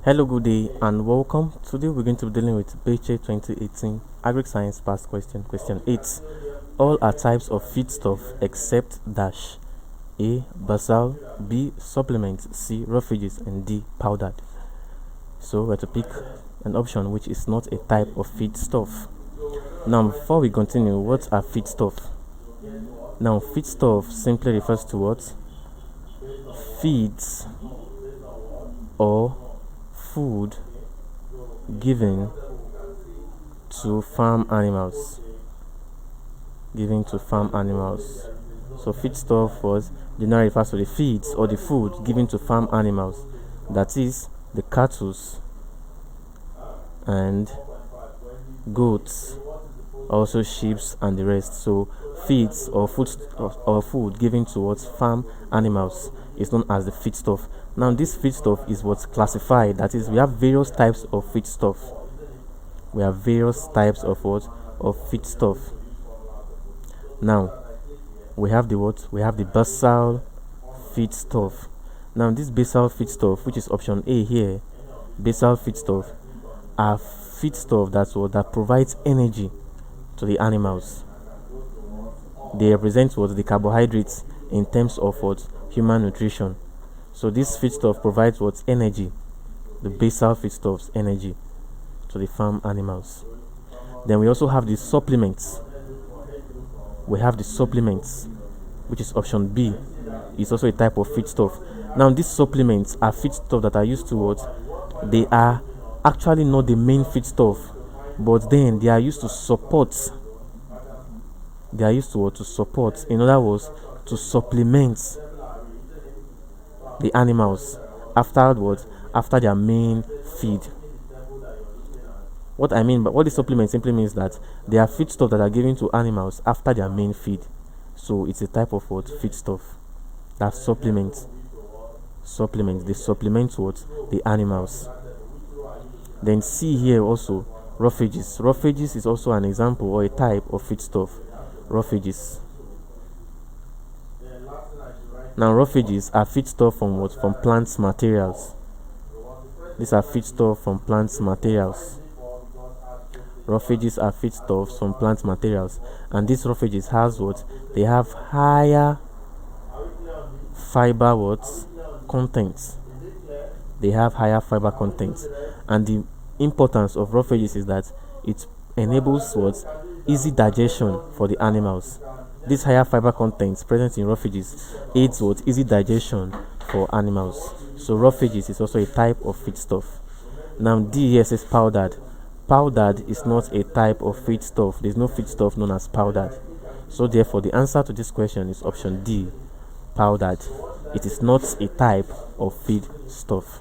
Hello, good day and welcome. Today we're going to be dealing with BECE 2018 AGRIC Science Past Question. Question 8. All are types of feedstuff except dash. A. Basal, B. Supplement, C. Refuges, and D. Powdered. So we're to pick an option which is not a type of feedstuff. Now before we continue, what are feedstuff? Now feedstuff simply refers to what? Feeds or food given to farm animals. So feedstuff was generally refers to the feeds or the food given to farm animals, that is the cattle and goats, also sheep and the rest. So feeds or food given towards farm animals is known as the feedstuff. Now this feedstuff is what's classified, that is we have various types of feedstuff. Now we have the basal feedstuff. Now this basal feedstuff, which is option A here, basal feedstuff, are feedstuff that provides energy to the animals. They represent the carbohydrates in terms of human nutrition. So this feedstuff provides energy, the basal feedstuffs energy to the farm animals. Then we also have the supplements. Which is option B. It's also a type of feedstuff. Now these supplements are feedstuff that are used to they are actually not the main feedstuff, but then they are used to support. In other words, to supplement the animals after their main feed. What the supplement simply means that they are feedstuff that are given to animals after their main feed. So it's a type of feedstuff. That supplements. They supplement the animals. Then C here also, refuges. Refuges is also an example or a type of feedstuff. Refuges. Now refuges are feedstuff from plant materials. These are feedstuff from plant materials. Refuges are feedstuffs from plant materials, and these refuges they have higher fiber contents. And the importance of refuges is that it enables easy digestion for the animals. These higher fiber contents present in refuges aids easy digestion for animals. So refuges is also a type of feedstuff. Now D here says powdered. Powdered is not a type of feedstuff. There is no feedstuff known as powdered. So therefore the answer to this question is option D, powdered. It is not a type of feedstuff.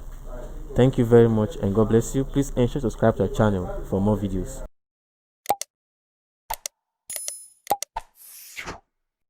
Thank you very much and God bless you. Please ensure to subscribe to our channel for more videos.